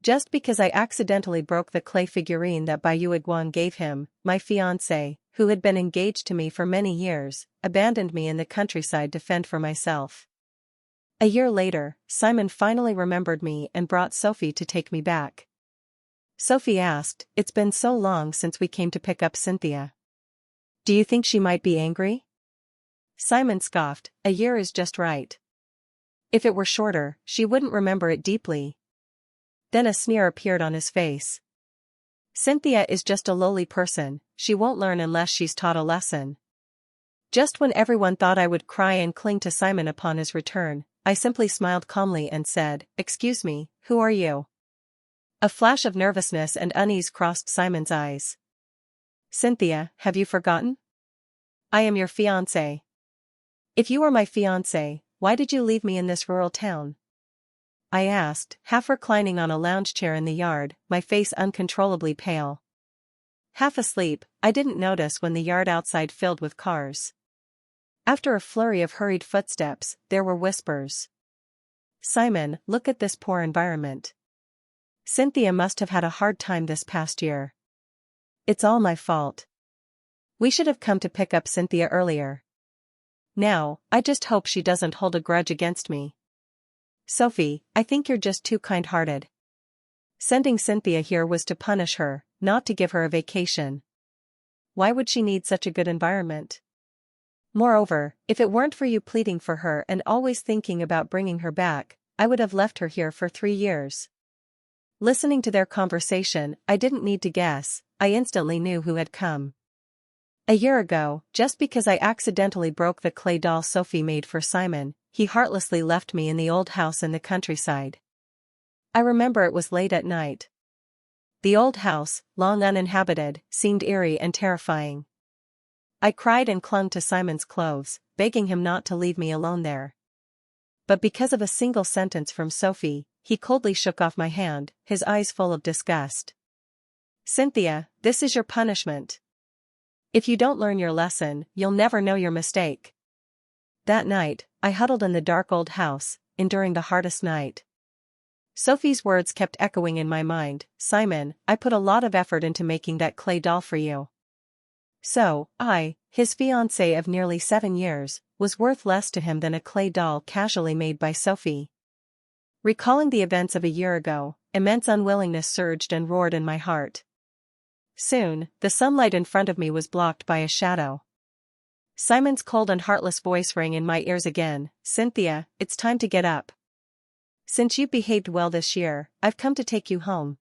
just because I accidentally broke the clay figurine that Bai Yueguang gave him, my fiancé, who had been engaged to me for many years, abandoned me in the countryside to fend for myself. A year later, Simon finally remembered me and brought Sophie to take me back. Sophie asked, "It's been so long since we came to pick up Cynthia. Do you think she might be angry?" Simon scoffed, "A year is just right. If it were shorter, she wouldn't remember it deeply." Then a sneer appeared on his face. "Cynthia is just a lowly person, she won't learn unless she's taught a lesson." Just when everyone thought I would cry and cling to Simon upon his return, I simply smiled calmly and said, "Excuse me, who are you?" A flash of nervousness and unease crossed Simon's eyes. "Cynthia, have you forgotten? I am your fiancé." "If you are my fiancé, why did you leave me in this rural town?" I asked, half reclining on a lounge chair in the yard, my face uncontrollably pale. Half asleep, I didn't notice when the yard outside filled with cars. After a flurry of hurried footsteps, there were whispers. "Simon, look at this poor environment. Cynthia must have had a hard time this past year. It's all my fault. We should have come to pick up Cynthia earlier. Now, I just hope she doesn't hold a grudge against me. Sophie, I think you're just too kind-hearted. Sending Cynthia here was to punish her, not to give her a vacation. Why would she need such a good environment? Moreover, if it weren't for you pleading for her and always thinking about bringing her back, I would have left her here for 3 years." Listening to their conversation, I didn't need to guess, I instantly knew who had come. A year ago, just because I accidentally broke the clay doll Sophie made for Simon, he heartlessly left me in the old house in the countryside. I remember it was late at night. The old house, long uninhabited, seemed eerie and terrifying. I cried and clung to Simon's clothes, begging him not to leave me alone there. But because of a single sentence from Sophie, he coldly shook off my hand, his eyes full of disgust. "Cynthia, this is your punishment. If you don't learn your lesson, you'll never know your mistake." That night, I huddled in the dark old house, enduring the hardest night. Sophie's words kept echoing in my mind, "Simon, I put a lot of effort into making that clay doll for you. So, I, his fiancé of nearly 7 years, was worth less to him than a clay doll casually made by Sophie." Recalling the events of a year ago, immense unwillingness surged and roared in my heart. Soon, the sunlight in front of me was blocked by a shadow. Simon's cold and heartless voice rang in my ears again, "Cynthia, it's time to get up. Since you've behaved well this year, I've come to take you home."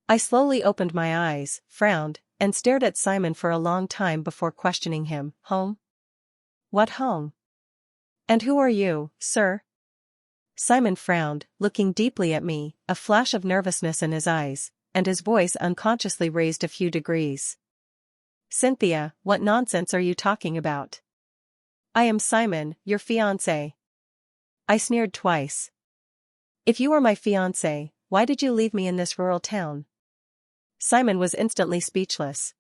I slowly opened my eyes, frowned, and stared at Simon for a long time before questioning him. "Home? What home? And who are you, sir?" Simon frowned, looking deeply at me, a flash of nervousness in his eyes, and his voice unconsciously raised a few degrees. "Cynthia, what nonsense are you talking about? I am Simon, your fiancé." I sneered twice. "If you were my fiancé, why did you leave me in this rural town?" Simon was instantly speechless.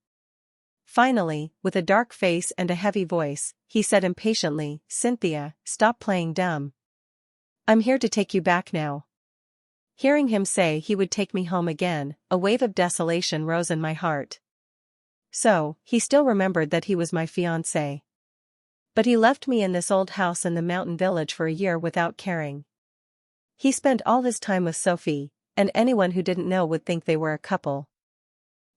Finally, with a dark face and a heavy voice, he said impatiently, "Cynthia, stop playing dumb. I'm here to take you back now." Hearing him say he would take me home again, a wave of desolation rose in my heart. So, he still remembered that he was my fiancé. But he left me in this old house in the mountain village for a year without caring. He spent all his time with Sophie, and anyone who didn't know would think they were a couple.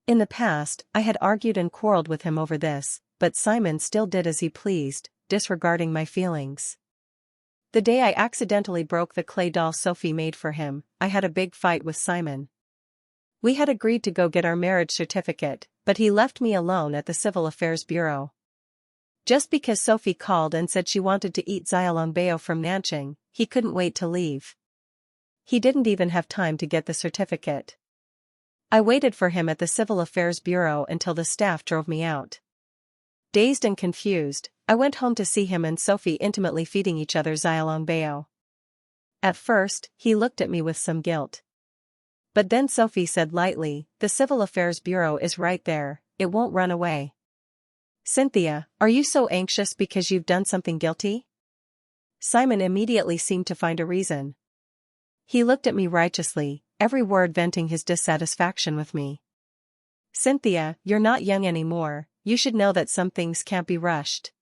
In the past, I had argued and quarreled with him over this, but Simon still did as he pleased, disregarding my feelings. The day I accidentally broke the clay doll Sophie made for him, I had a big fight with Simon. We had agreed to go get our marriage certificate, but he left me alone at the Civil Affairs Bureau. Just because Sophie called and said she wanted to eat xiaolongbao from Nanching, he couldn't wait to leave. He didn't even have time to get the certificate. I waited for him at the Civil Affairs Bureau until the staff drove me out. Dazed and confused, I went home to see him and Sophie intimately feeding each other xiaolongbao. At first, he looked at me with some guilt. But then Sophie said lightly, "The Civil Affairs Bureau is right there, it won't run away." "Cynthia, are you so anxious because you've done something guilty?" Simon immediately seemed to find a reason. He looked at me righteously, every word venting his dissatisfaction with me. "Cynthia, you're not young anymore, you should know that some things can't be rushed.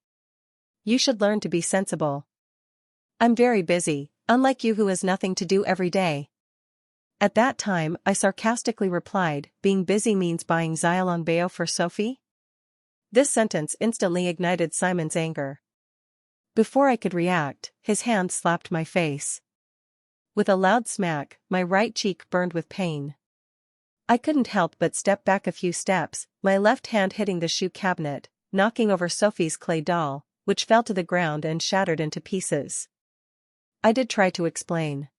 You should learn to be sensible. I'm very busy, unlike you who has nothing to do every day." At that time, I sarcastically replied, "Being busy means buying Xiaolong Bao for Sophie?" This sentence instantly ignited Simon's anger. Before I could react, his hand slapped my face. With a loud smack, my right cheek burned with pain. I couldn't help but step back a few steps, my left hand hitting the shoe cabinet, knocking over Sophie's clay doll, which fell to the ground and shattered into pieces. I did try to explain.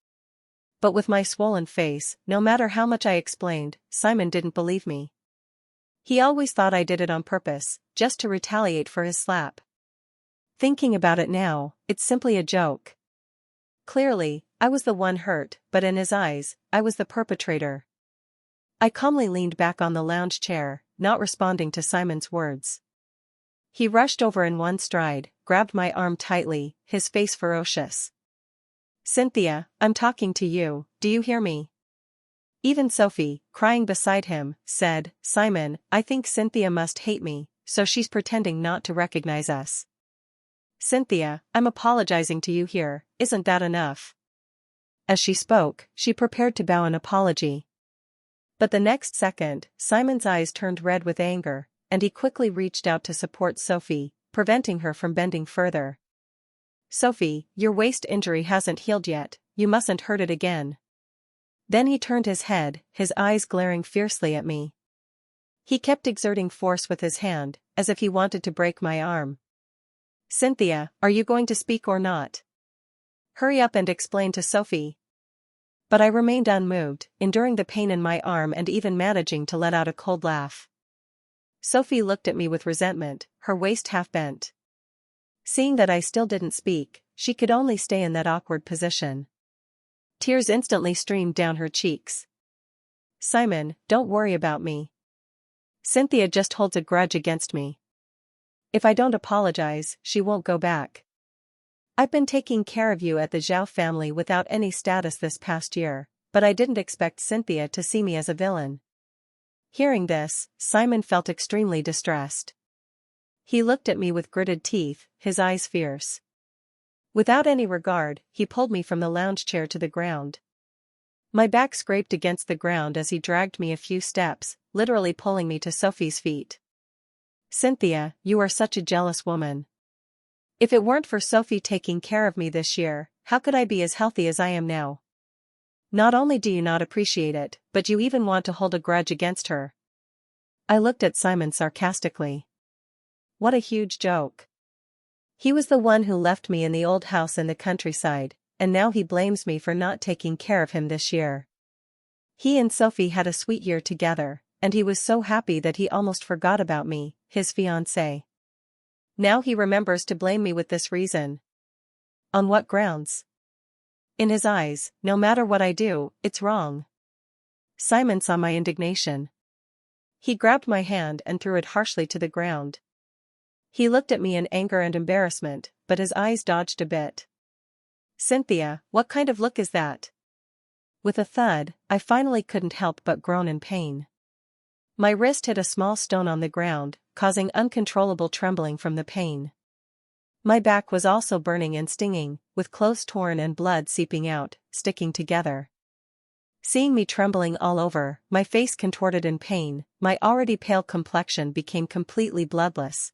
But with my swollen face, no matter how much I explained, Simon didn't believe me. He always thought I did it on purpose, just to retaliate for his slap. Thinking about it now, it's simply a joke. Clearly, I was the one hurt, but in his eyes, I was the perpetrator. I calmly leaned back on the lounge chair, not responding to Simon's words. He rushed over in one stride, grabbed my arm tightly, his face ferocious. "Cynthia, I'm talking to you, do you hear me?" Even Sophie, crying beside him, said, "Simon, I think Cynthia must hate me, so she's pretending not to recognize us." "Cynthia, I'm apologizing to you here, isn't that enough?" As she spoke, she prepared to bow an apology. But the next second, Simon's eyes turned red with anger, and he quickly reached out to support Sophie, preventing her from bending further. "Sophie, your waist injury hasn't healed yet, you mustn't hurt it again." Then he turned his head, his eyes glaring fiercely at me. He kept exerting force with his hand, as if he wanted to break my arm. "Cynthia, are you going to speak or not? Hurry up and explain to Sophie." But I remained unmoved, enduring the pain in my arm and even managing to let out a cold laugh. Sophie looked at me with resentment, her waist half bent. Seeing that I still didn't speak, she could only stay in that awkward position. Tears instantly streamed down her cheeks. "Simon, don't worry about me. Cynthia just holds a grudge against me. If I don't apologize, she won't go back. I've been taking care of you at the Zhao family without any status this past year, but I didn't expect Cynthia to see me as a villain." Hearing this, Simon felt extremely distressed. He looked at me with gritted teeth, his eyes fierce. Without any regard, he pulled me from the lounge chair to the ground. My back scraped against the ground as he dragged me a few steps, literally pulling me to Sophie's feet. "Cynthia, you are such a jealous woman. If it weren't for Sophie taking care of me this year, how could I be as healthy as I am now? Not only do you not appreciate it, but you even want to hold a grudge against her." I looked at Simon sarcastically. What a huge joke. He was the one who left me in the old house in the countryside, and now he blames me for not taking care of him this year. He and Sophie had a sweet year together, and he was so happy that he almost forgot about me, his fiancé. Now he remembers to blame me with this reason. On what grounds? In his eyes, no matter what I do, it's wrong. Simon saw my indignation. He grabbed my hand and threw it harshly to the ground. He looked at me in anger and embarrassment, but his eyes dodged a bit. "Cynthia, what kind of look is that?" With a thud, I finally couldn't help but groan in pain. My wrist hit a small stone on the ground, causing uncontrollable trembling from the pain. My back was also burning and stinging, with clothes torn and blood seeping out, sticking together. Seeing me trembling all over, my face contorted in pain, my already pale complexion became completely bloodless.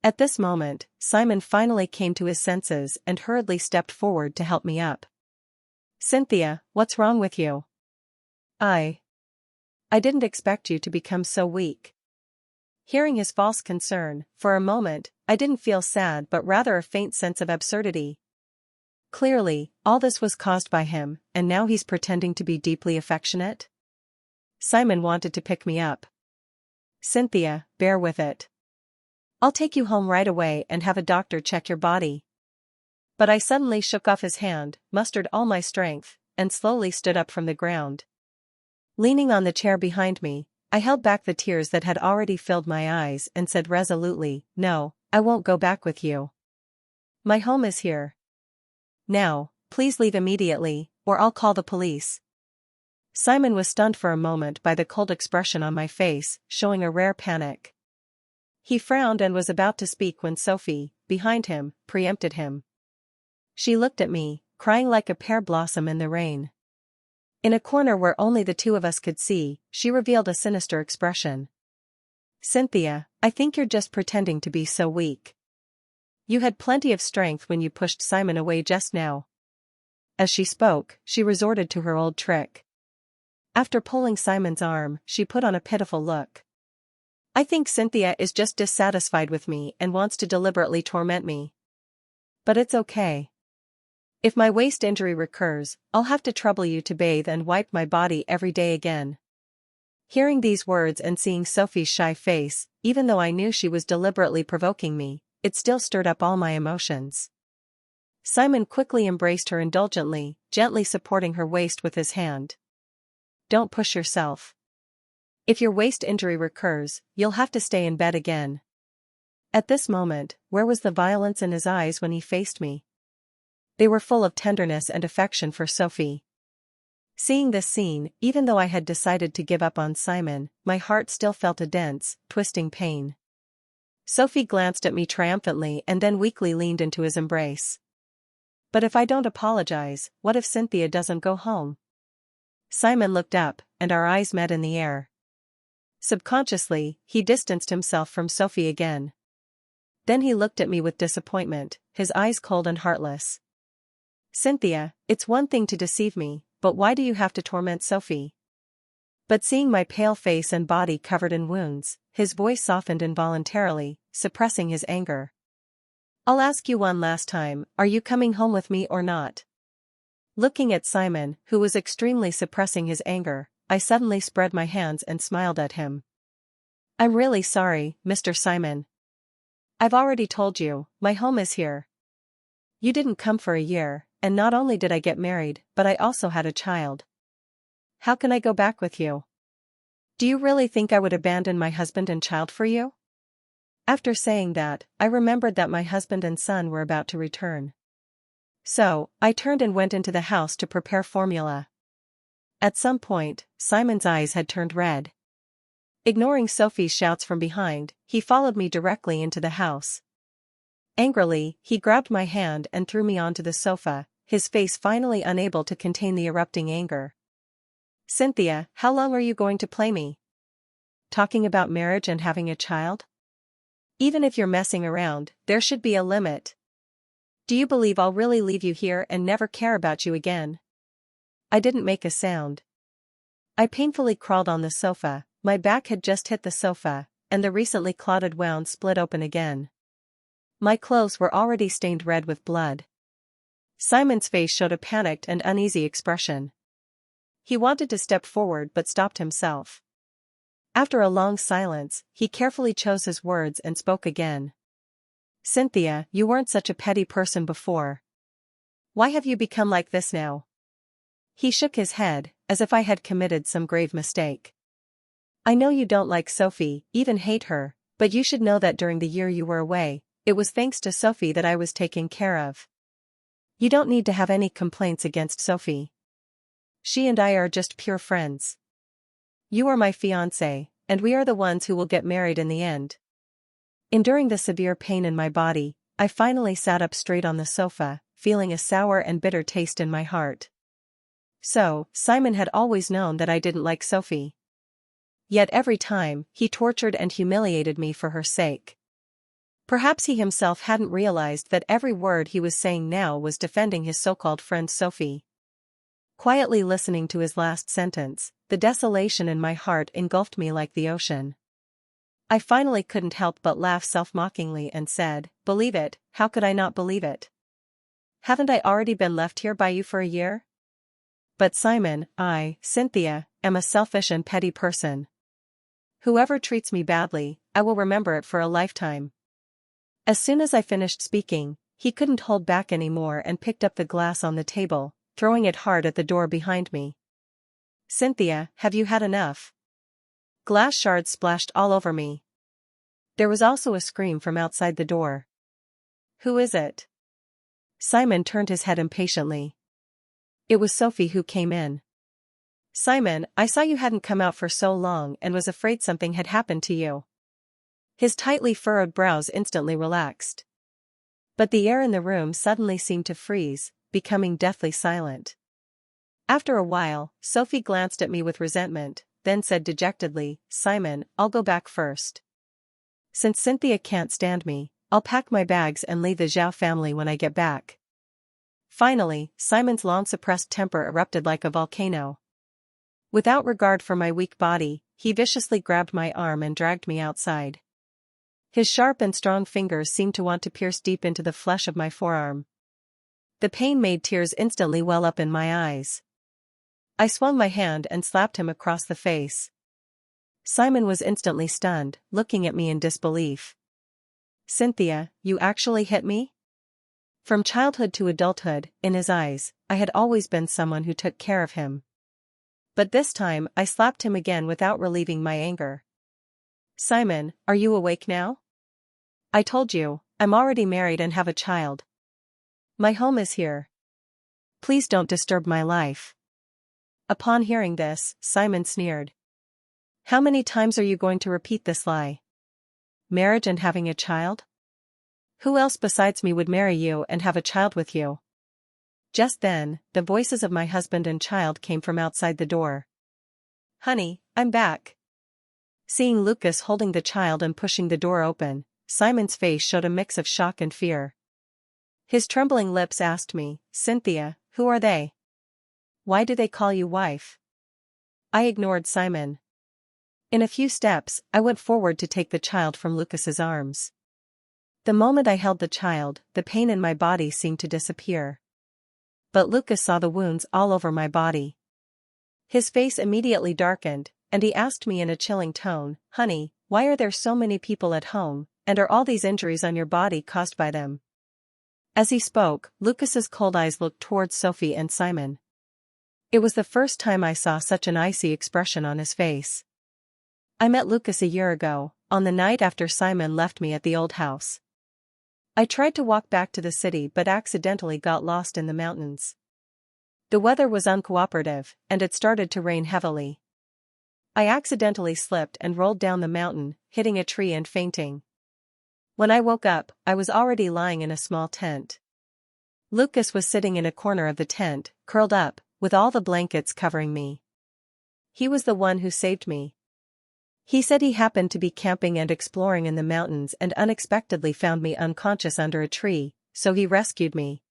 At this moment, Simon finally came to his senses and hurriedly stepped forward to help me up. "Cynthia, what's wrong with you?" I didn't expect you to become so weak." Hearing his false concern, for a moment, I didn't feel sad but rather a faint sense of absurdity. Clearly, all this was caused by him, and now he's pretending to be deeply affectionate? Simon wanted to pick me up. "Cynthia, bear with it. I'll take you home right away and have a doctor check your body." But I suddenly shook off his hand, mustered all my strength, and slowly stood up from the ground. Leaning on the chair behind me, I held back the tears that had already filled my eyes and said resolutely, "No, I won't go back with you. My home is here. Now, please leave immediately, or I'll call the police." Simon was stunned for a moment by the cold expression on my face, showing a rare panic. He frowned and was about to speak when Sophie, behind him, preempted him. She looked at me, crying like a pear blossom in the rain. In a corner where only the two of us could see, she revealed a sinister expression. "Cynthia, I think you're just pretending to be so weak. You had plenty of strength when you pushed Simon away just now." As she spoke, she resorted to her old trick. After pulling Simon's arm, she put on a pitiful look. "I think Cynthia is just dissatisfied with me and wants to deliberately torment me. But it's okay. If my waist injury recurs, I'll have to trouble you to bathe and wipe my body every day again." Hearing these words and seeing Sophie's shy face, even though I knew she was deliberately provoking me, it still stirred up all my emotions. Simon quickly embraced her indulgently, gently supporting her waist with his hand. "Don't push yourself. If your waist injury recurs, you'll have to stay in bed again." At this moment, where was the violence in his eyes when he faced me? They were full of tenderness and affection for Sophie. Seeing this scene, even though I had decided to give up on Simon, my heart still felt a dense, twisting pain. Sophie glanced at me triumphantly and then weakly leaned into his embrace. "But if I don't apologize, what if Cynthia doesn't go home?" Simon looked up, and our eyes met in the air. Subconsciously, he distanced himself from Sophie again. Then he looked at me with disappointment, his eyes cold and heartless. "Cynthia, it's one thing to deceive me, but why do you have to torment Sophie?" But seeing my pale face and body covered in wounds, his voice softened involuntarily, suppressing his anger. "I'll ask you one last time, are you coming home with me or not?" Looking at Simon, who was extremely suppressing his anger, I suddenly spread my hands and smiled at him. "I'm really sorry, Mr. Simon. I've already told you, my home is here. You didn't come for a year, and not only did I get married, but I also had a child. How can I go back with you? Do you really think I would abandon my husband and child for you?" After saying that, I remembered that my husband and son were about to return. So, I turned and went into the house to prepare formula. At some point, Simon's eyes had turned red. Ignoring Sophie's shouts from behind, he followed me directly into the house. Angrily, he grabbed my hand and threw me onto the sofa, his face finally unable to contain the erupting anger. "Cynthia, how long are you going to play me? Talking about marriage and having a child? Even if you're messing around, there should be a limit. Do you believe I'll really leave you here and never care about you again?" I didn't make a sound. I painfully crawled on the sofa, my back had just hit the sofa, and the recently clotted wound split open again. My clothes were already stained red with blood. Simon's face showed a panicked and uneasy expression. He wanted to step forward but stopped himself. After a long silence, he carefully chose his words and spoke again. "Cynthia, you weren't such a petty person before. Why have you become like this now?" He shook his head, as if I had committed some grave mistake. "I know you don't like Sophie, even hate her, but you should know that during the year you were away, it was thanks to Sophie that I was taken care of. You don't need to have any complaints against Sophie. She and I are just pure friends. You are my fiancé, and we are the ones who will get married in the end." Enduring the severe pain in my body, I finally sat up straight on the sofa, feeling a sour and bitter taste in my heart. So, Simon had always known that I didn't like Sophie. Yet every time, he tortured and humiliated me for her sake. Perhaps he himself hadn't realized that every word he was saying now was defending his so-called friend Sophie. Quietly listening to his last sentence, the desolation in my heart engulfed me like the ocean. I finally couldn't help but laugh self-mockingly and said, "Believe it, how could I not believe it? Haven't I already been left here by you for a year? But Simon, Cynthia, am a selfish and petty person. Whoever treats me badly, I will remember it for a lifetime." As soon as I finished speaking, he couldn't hold back anymore and picked up the glass on the table, throwing it hard at the door behind me. "Cynthia, have you had enough?" Glass shards splashed all over me. There was also a scream from outside the door. "Who is it?" Simon turned his head impatiently. It was Sophie who came in. Simon, I saw you hadn't come out for so long and was afraid something had happened to you. His tightly furrowed brows instantly relaxed. But the air in the room suddenly seemed to freeze, becoming deathly silent. After a while, Sophie glanced at me with resentment, then said dejectedly, Simon, I'll go back first. Since Cynthia can't stand me, I'll pack my bags and leave the Zhao family when I get back. Finally, Simon's long-suppressed temper erupted like a volcano. Without regard for my weak body, he viciously grabbed my arm and dragged me outside. His sharp and strong fingers seemed to want to pierce deep into the flesh of my forearm. The pain made tears instantly well up in my eyes. I swung my hand and slapped him across the face. Simon was instantly stunned, looking at me in disbelief. Cynthia, you actually hit me? From childhood to adulthood, in his eyes, I had always been someone who took care of him. But this time I slapped him again without relieving my anger. Simon, are you awake now? I told you, I'm already married and have a child. My home is here. Please don't disturb my life. Upon hearing this, Simon sneered. How many times are you going to repeat this lie? Marriage and having a child? Who else besides me would marry you and have a child with you? Just then, the voices of my husband and child came from outside the door. Honey, I'm back. Seeing Lucas holding the child and pushing the door open, Simon's face showed a mix of shock and fear. His trembling lips asked me, Cynthia, who are they? Why do they call you wife? I ignored Simon. In a few steps, I went forward to take the child from Lucas's arms. The moment I held the child, the pain in my body seemed to disappear. But Lucas saw the wounds all over my body. His face immediately darkened, and he asked me in a chilling tone, Honey, why are there so many people at home, and are all these injuries on your body caused by them? As he spoke, Lucas's cold eyes looked towards Sophie and Simon. It was the first time I saw such an icy expression on his face. I met Lucas a year ago, on the night after Simon left me at the old house. I tried to walk back to the city but accidentally got lost in the mountains. The weather was uncooperative, and it started to rain heavily. I accidentally slipped and rolled down the mountain, hitting a tree and fainting. When I woke up, I was already lying in a small tent. Lucas was sitting in a corner of the tent, curled up, with all the blankets covering me. He was the one who saved me. He said he happened to be camping and exploring in the mountains and unexpectedly found me unconscious under a tree, so he rescued me.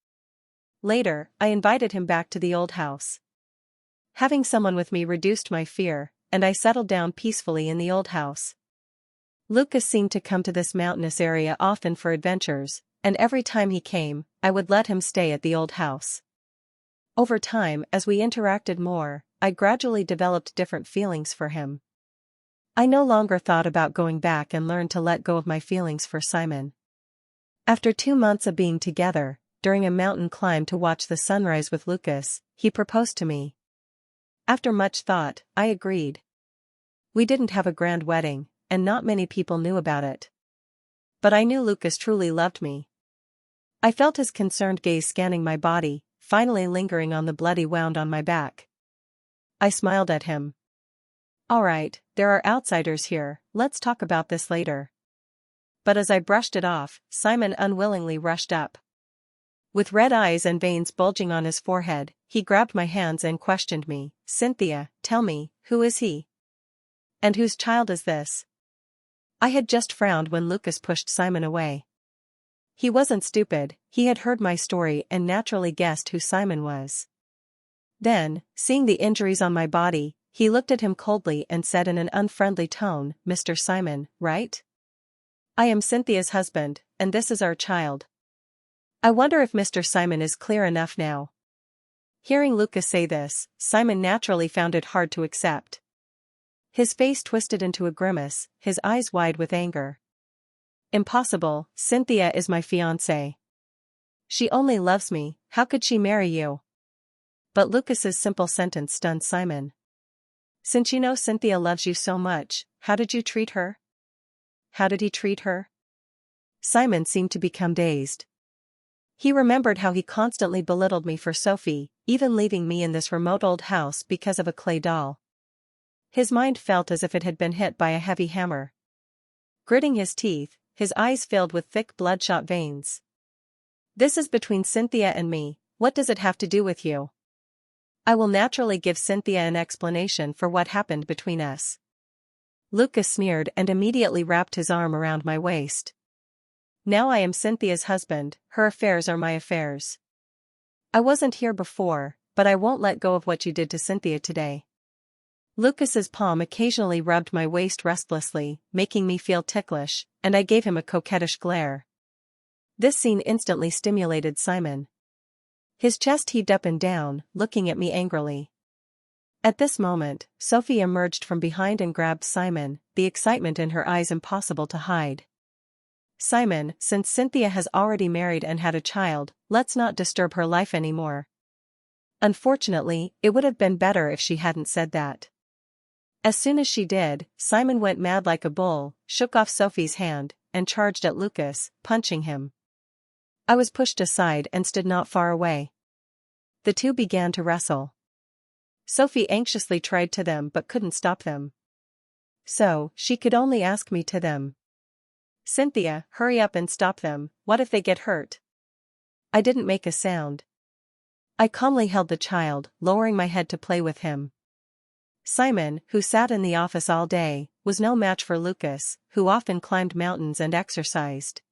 Later, I invited him back to the old house. Having someone with me reduced my fear, and I settled down peacefully in the old house. Lucas seemed to come to this mountainous area often for adventures, and every time he came, I would let him stay at the old house. Over time, as we interacted more, I gradually developed different feelings for him. I no longer thought about going back and learned to let go of my feelings for Simon. After 2 months of being together, during a mountain climb to watch the sunrise with Lucas, he proposed to me. After much thought, I agreed. We didn't have a grand wedding, and not many people knew about it. But I knew Lucas truly loved me. I felt his concerned gaze scanning my body, finally lingering on the bloody wound on my back. I smiled at him. All right, there are outsiders here, let's talk about this later. But as I brushed it off, Simon unwillingly rushed up. With red eyes and veins bulging on his forehead, he grabbed my hands and questioned me. Cynthia, tell me, who is he? And whose child is this? I had just frowned when Lucas pushed Simon away. He wasn't stupid, he had heard my story and naturally guessed who Simon was. Then, seeing the injuries on my body, he looked at him coldly and said in an unfriendly tone, Mr. Simon, right? I am Cynthia's husband, and this is our child. I wonder if Mr. Simon is clear enough now. Hearing Lucas say this, Simon naturally found it hard to accept. His face twisted into a grimace, his eyes wide with anger. Impossible, Cynthia is my fiancé. She only loves me, how could she marry you? But Lucas's simple sentence stunned Simon. Since you know Cynthia loves you so much, how did you treat her? How did he treat her? Simon seemed to become dazed. He remembered how he constantly belittled me for Sophie, even leaving me in this remote old house because of a clay doll. His mind felt as if it had been hit by a heavy hammer. Gritting his teeth, his eyes filled with thick bloodshot veins. This is between Cynthia and me, what does it have to do with you? I will naturally give Cynthia an explanation for what happened between us. Lucas sneered and immediately wrapped his arm around my waist. Now I am Cynthia's husband, her affairs are my affairs. I wasn't here before, but I won't let go of what you did to Cynthia today. Lucas's palm occasionally rubbed my waist restlessly, making me feel ticklish, and I gave him a coquettish glare. This scene instantly stimulated Simon. His chest heaved up and down, looking at me angrily. At this moment, Sophie emerged from behind and grabbed Simon, the excitement in her eyes impossible to hide. Simon, since Cynthia has already married and had a child, let's not disturb her life anymore. Unfortunately, it would have been better if she hadn't said that. As soon as she did, Simon went mad like a bull, shook off Sophie's hand, and charged at Lucas, punching him. I was pushed aside and stood not far away. The two began to wrestle. Sophie anxiously tried to them but couldn't stop them. So, she could only ask me to them. Cynthia, hurry up and stop them, what if they get hurt? I didn't make a sound. I calmly held the child, lowering my head to play with him. Simon, who sat in the office all day, was no match for Lucas, who often climbed mountains and exercised.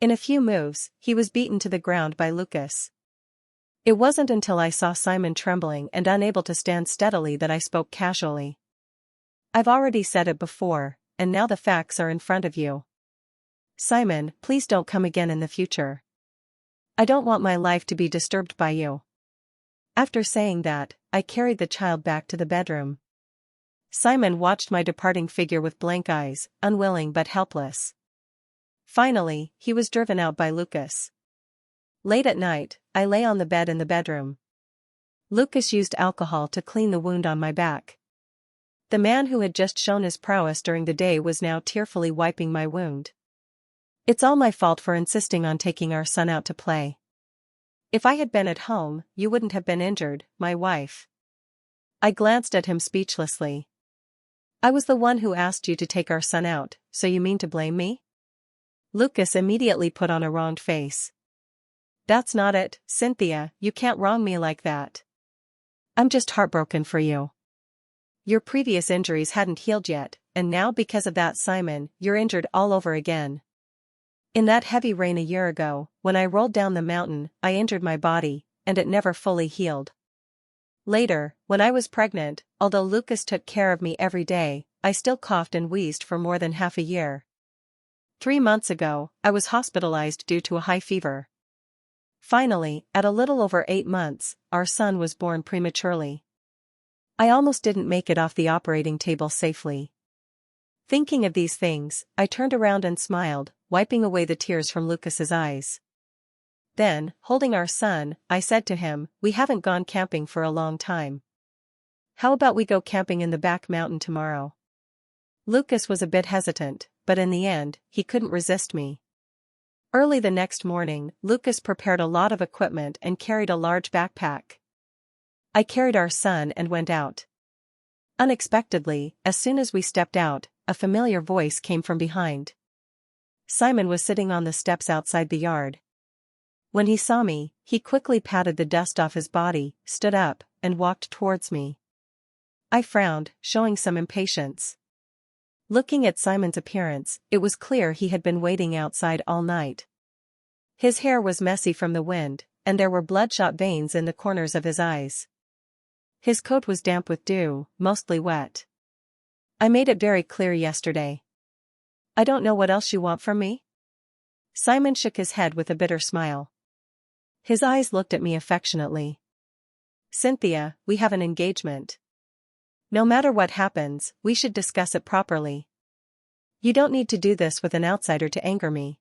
In a few moves, he was beaten to the ground by Lucas. It wasn't until I saw Simon trembling and unable to stand steadily that I spoke casually. I've already said it before, and now the facts are in front of you. Simon, please don't come again in the future. I don't want my life to be disturbed by you. After saying that, I carried the child back to the bedroom. Simon watched my departing figure with blank eyes, unwilling but helpless. Finally, he was driven out by Lucas. Late at night, I lay on the bed in the bedroom. Lucas used alcohol to clean the wound on my back. The man who had just shown his prowess during the day was now tearfully wiping my wound. It's all my fault for insisting on taking our son out to play. If I had been at home, you wouldn't have been injured, my wife. I glanced at him speechlessly. I was the one who asked you to take our son out, so you mean to blame me? Lucas immediately put on a wronged face. That's not it, Cynthia, you can't wrong me like that. I'm just heartbroken for you. Your previous injuries hadn't healed yet, and now because of that Simon, you're injured all over again. In that heavy rain a year ago, when I rolled down the mountain, I injured my body, and it never fully healed. Later, when I was pregnant, although Lucas took care of me every day, I still coughed and wheezed for more than half a year. 3 months ago, I was hospitalized due to a high fever. Finally, at a little over 8 months, our son was born prematurely. I almost didn't make it off the operating table safely. Thinking of these things, I turned around and smiled, wiping away the tears from Lucas's eyes. Then, holding our son, I said to him, we haven't gone camping for a long time. How about we go camping in the back mountain tomorrow? Lucas was a bit hesitant, but in the end, he couldn't resist me. Early the next morning, Lucas prepared a lot of equipment and carried a large backpack. I carried our son and went out. Unexpectedly, as soon as we stepped out, a familiar voice came from behind. Simon was sitting on the steps outside the yard. When he saw me, he quickly patted the dust off his body, stood up, and walked towards me. I frowned, showing some impatience. Looking at Simon's appearance, it was clear he had been waiting outside all night. His hair was messy from the wind, and there were bloodshot veins in the corners of his eyes. His coat was damp with dew, mostly wet. I made it very clear yesterday. I don't know what else you want from me? Simon shook his head with a bitter smile. His eyes looked at me affectionately. Cynthia, we have an engagement. No matter what happens, we should discuss it properly. You don't need to do this with an outsider to anger me.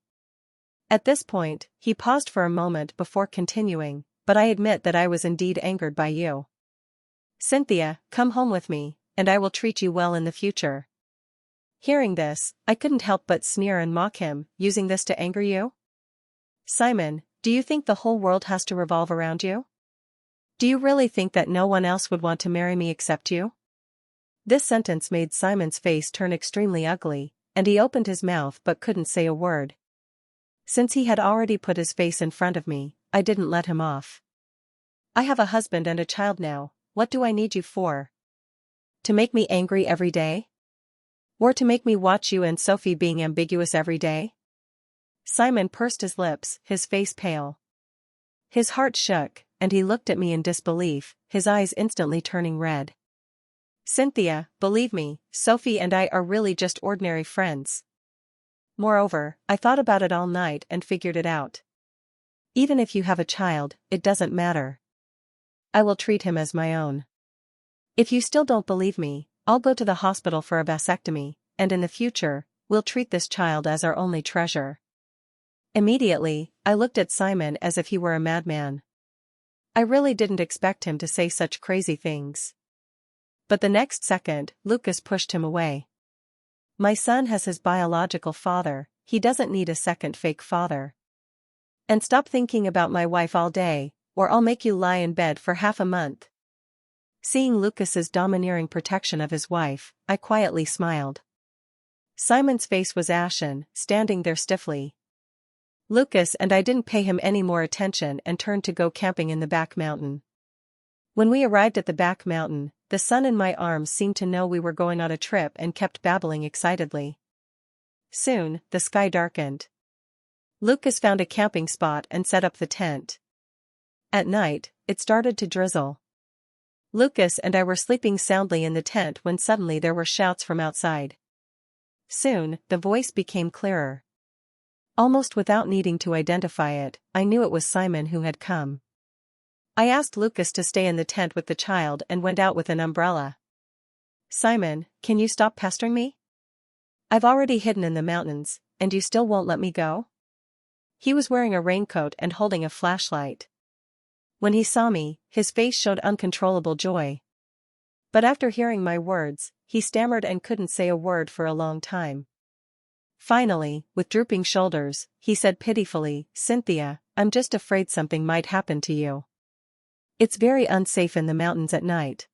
At this point, he paused for a moment before continuing, but I admit that I was indeed angered by you. Cynthia, come home with me, and I will treat you well in the future. Hearing this, I couldn't help but sneer and mock him, using this to anger you? Simon, do you think the whole world has to revolve around you? Do you really think that no one else would want to marry me except you? This sentence made Simon's face turn extremely ugly, and he opened his mouth but couldn't say a word. Since he had already put his face in front of me, I didn't let him off. I have a husband and a child now. What do I need you for? To make me angry every day? Or to make me watch you and Sophie being ambiguous every day? Simon pursed his lips, his face pale. His heart shook, and he looked at me in disbelief, his eyes instantly turning red. Cynthia, believe me, Sophie and I are really just ordinary friends. Moreover, I thought about it all night and figured it out. Even if you have a child, it doesn't matter. I will treat him as my own. If you still don't believe me, I'll go to the hospital for a vasectomy, and in the future, we'll treat this child as our only treasure. Immediately, I looked at Simon as if he were a madman. I really didn't expect him to say such crazy things. But the next second, Lucas pushed him away. My son has his biological father, he doesn't need a second fake father. And stop thinking about my wife all day, or I'll make you lie in bed for half a month. Seeing Lucas's domineering protection of his wife, I quietly smiled. Simon's face was ashen, standing there stiffly. Lucas and I didn't pay him any more attention and turned to go camping in the back mountain. When we arrived at the back mountain, the son in my arms seemed to know we were going on a trip and kept babbling excitedly. Soon, the sky darkened. Lucas found a camping spot and set up the tent. At night, it started to drizzle. Lucas and I were sleeping soundly in the tent when suddenly there were shouts from outside. Soon, the voice became clearer. Almost without needing to identify it, I knew it was Simon who had come. I asked Lucas to stay in the tent with the child and went out with an umbrella. Simon, can you stop pestering me? I've already hidden in the mountains, and you still won't let me go? He was wearing a raincoat and holding a flashlight. When he saw me, his face showed uncontrollable joy. But after hearing my words, he stammered and couldn't say a word for a long time. Finally, with drooping shoulders, he said pitifully, Cynthia, I'm just afraid something might happen to you. It's very unsafe in the mountains at night.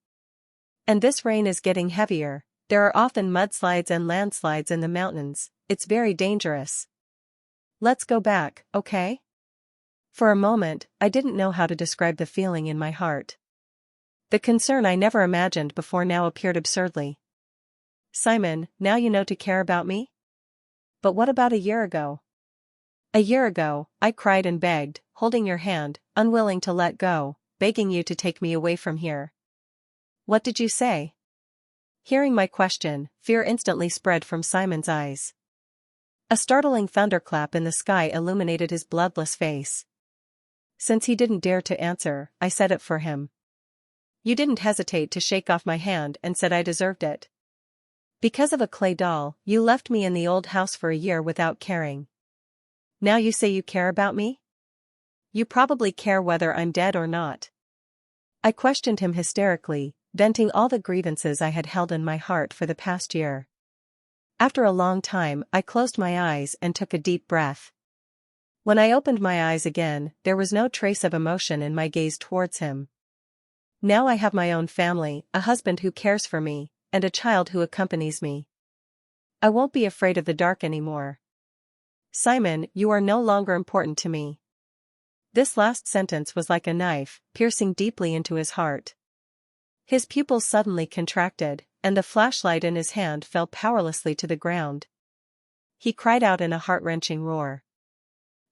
And this rain is getting heavier, there are often mudslides and landslides in the mountains, it's very dangerous. Let's go back, okay? For a moment, I didn't know how to describe the feeling in my heart. The concern I never imagined before now appeared absurdly. Simon, now you know to care about me? But what about a year ago? A year ago, I cried and begged, holding your hand, unwilling to let go, begging you to take me away from here. What did you say? Hearing my question, fear instantly spread from Simon's eyes. A startling thunderclap in the sky illuminated his bloodless face. Since he didn't dare to answer, I said it for him. You didn't hesitate to shake off my hand and said I deserved it. Because of a clay doll, you left me in the old house for a year without caring. Now you say you care about me? You probably care whether I'm dead or not. I questioned him hysterically, venting all the grievances I had held in my heart for the past year. After a long time, I closed my eyes and took a deep breath. When I opened my eyes again, there was no trace of emotion in my gaze towards him. Now I have my own family, a husband who cares for me, and a child who accompanies me. I won't be afraid of the dark anymore. Simon, you are no longer important to me. This last sentence was like a knife, piercing deeply into his heart. His pupils suddenly contracted, and the flashlight in his hand fell powerlessly to the ground. He cried out in a heart-wrenching roar.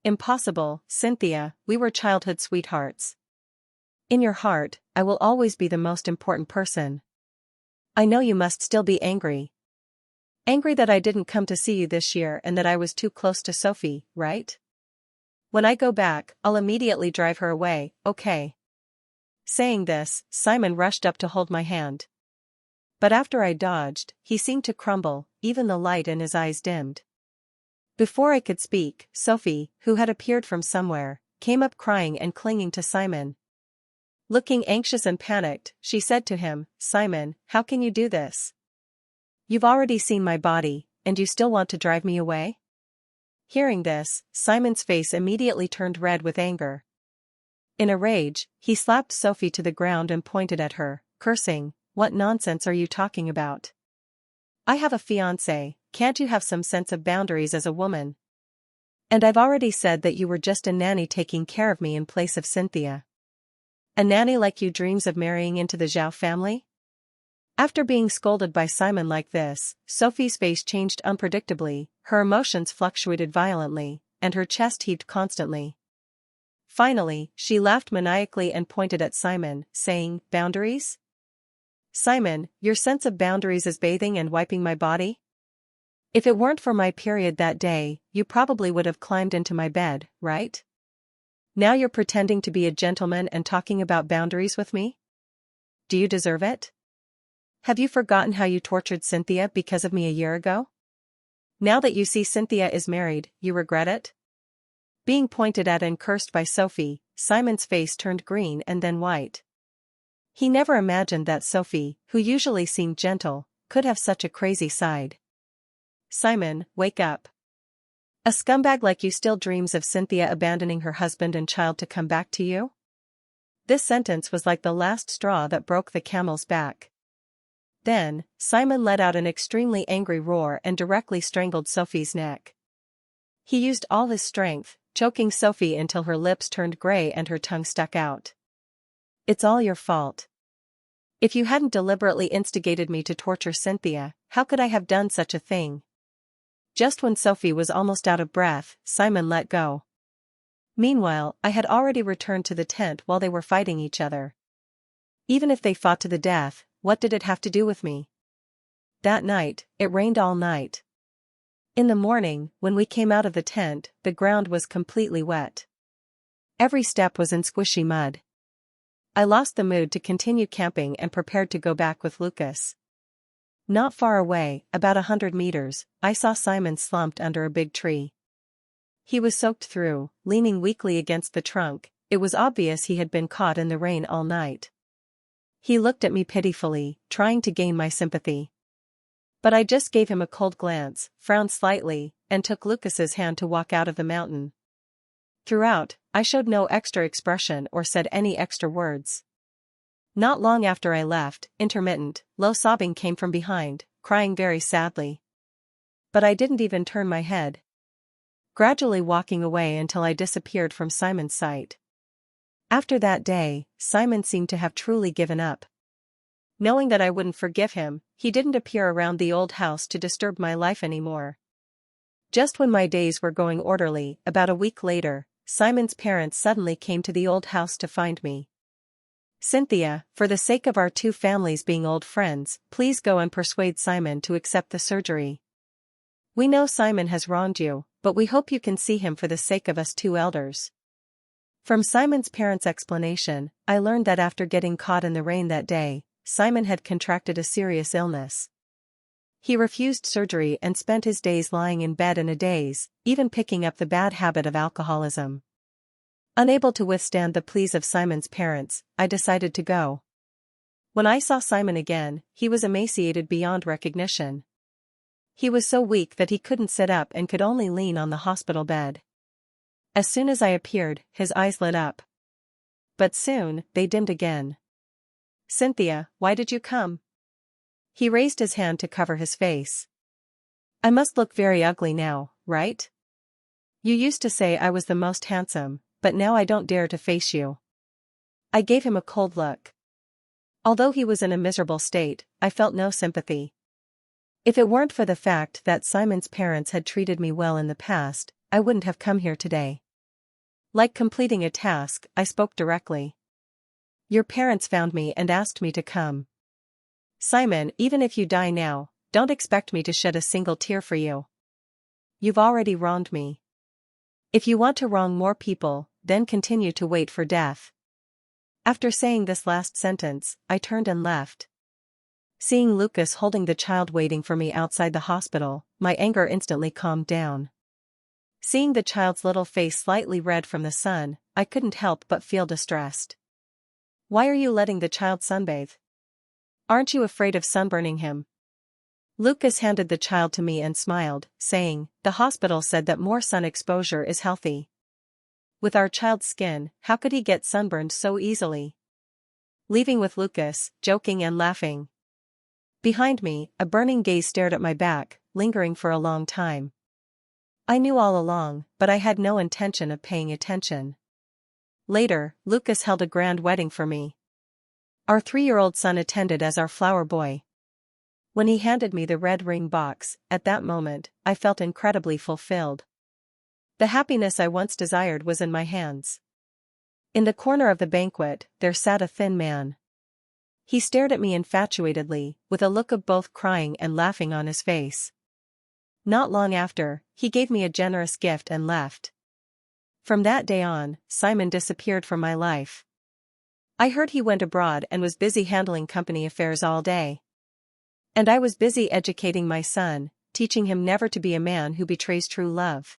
Impossible, Cynthia, we were childhood sweethearts. In your heart, I will always be the most important person. I know you must still be angry. Angry that I didn't come to see you this year and that I was too close to Sophie, right? When I go back, I'll immediately drive her away, okay? Saying this, Simon rushed up to hold my hand. But after I dodged, he seemed to crumble, even the light in his eyes dimmed. Before I could speak, Sophie, who had appeared from somewhere, came up crying and clinging to Simon. Looking anxious and panicked, she said to him, Simon, how can you do this? You've already seen my body, and you still want to drive me away? Hearing this, Simon's face immediately turned red with anger. In a rage, he slapped Sophie to the ground and pointed at her, cursing, "What nonsense are you talking about? I have a fiancé, can't you have some sense of boundaries as a woman? And I've already said that you were just a nanny taking care of me in place of Cynthia. A nanny like you dreams of marrying into the Zhao family?" After being scolded by Simon like this, Sophie's face changed unpredictably, her emotions fluctuated violently, and her chest heaved constantly. Finally, she laughed maniacally and pointed at Simon, saying, "Boundaries? Simon, your sense of boundaries is bathing and wiping my body? If it weren't for my period that day, you probably would have climbed into my bed, right? Now you're pretending to be a gentleman and talking about boundaries with me? Do you deserve it? Have you forgotten how you tortured Cynthia because of me a year ago? Now that you see Cynthia is married, you regret it?" Being pointed at and cursed by Sophie, Simon's face turned green and then white. He never imagined that Sophie, who usually seemed gentle, could have such a crazy side. "Simon, wake up. A scumbag like you still dreams of Cynthia abandoning her husband and child to come back to you?" This sentence was like the last straw that broke the camel's back. Then, Simon let out an extremely angry roar and directly strangled Sophie's neck. He used all his strength, choking Sophie until her lips turned gray and her tongue stuck out. "It's all your fault. If you hadn't deliberately instigated me to torture Cynthia, how could I have done such a thing?" Just when Sophie was almost out of breath, Simon let go. Meanwhile, I had already returned to the tent while they were fighting each other. Even if they fought to the death, what did it have to do with me? That night, it rained all night. In the morning, when we came out of the tent, the ground was completely wet. Every step was in squishy mud. I lost the mood to continue camping and prepared to go back with Lucas. Not far away, about 100 meters, I saw Simon slumped under a big tree. He was soaked through, leaning weakly against the trunk. It was obvious he had been caught in the rain all night. He looked at me pitifully, trying to gain my sympathy. But I just gave him a cold glance, frowned slightly, and took Lucas's hand to walk out of the mountain. Throughout, I showed no extra expression or said any extra words. Not long after I left, intermittent, low sobbing came from behind, crying very sadly. But I didn't even turn my head, gradually walking away until I disappeared from Simon's sight. After that day, Simon seemed to have truly given up. Knowing that I wouldn't forgive him, he didn't appear around the old house to disturb my life anymore. Just when my days were going orderly, about a week later, Simon's parents suddenly came to the old house to find me. "Cynthia, for the sake of our two families being old friends, please go and persuade Simon to accept the surgery. We know Simon has wronged you, but we hope you can see him for the sake of us two elders." From Simon's parents' explanation, I learned that after getting caught in the rain that day, Simon had contracted a serious illness. He refused surgery and spent his days lying in bed in a daze, even picking up the bad habit of alcoholism. Unable to withstand the pleas of Simon's parents, I decided to go. When I saw Simon again, he was emaciated beyond recognition. He was so weak that he couldn't sit up and could only lean on the hospital bed. As soon as I appeared, his eyes lit up. But soon, they dimmed again. "Cynthia, why did you come?" He raised his hand to cover his face. "I must look very ugly now, right? You used to say I was the most handsome, but now I don't dare to face you." I gave him a cold look. Although he was in a miserable state, I felt no sympathy. If it weren't for the fact that Simon's parents had treated me well in the past, I wouldn't have come here today. Like completing a task, I spoke directly. "Your parents found me and asked me to come. Simon, even if you die now, don't expect me to shed a single tear for you. You've already wronged me. If you want to wrong more people, then continue to wait for death." After saying this last sentence, I turned and left. Seeing Lucas holding the child waiting for me outside the hospital, my anger instantly calmed down. Seeing the child's little face slightly red from the sun, I couldn't help but feel distressed. "Why are you letting the child sunbathe? Aren't you afraid of sunburning him?" Lucas handed the child to me and smiled, saying, "The hospital said that more sun exposure is healthy." With our child's skin, how could he get sunburned so easily? Leaving with Lucas, joking and laughing. Behind me, a burning gaze stared at my back, lingering for a long time. I knew all along, but I had no intention of paying attention. Later, Lucas held a grand wedding for me. Our 3-year-old son attended as our flower boy. When he handed me the red ring box, at that moment, I felt incredibly fulfilled. The happiness I once desired was in my hands. In the corner of the banquet, there sat a thin man. He stared at me infatuatedly, with a look of both crying and laughing on his face. Not long after, he gave me a generous gift and left. From that day on, Simon disappeared from my life. I heard he went abroad and was busy handling company affairs all day. And I was busy educating my son, teaching him never to be a man who betrays true love.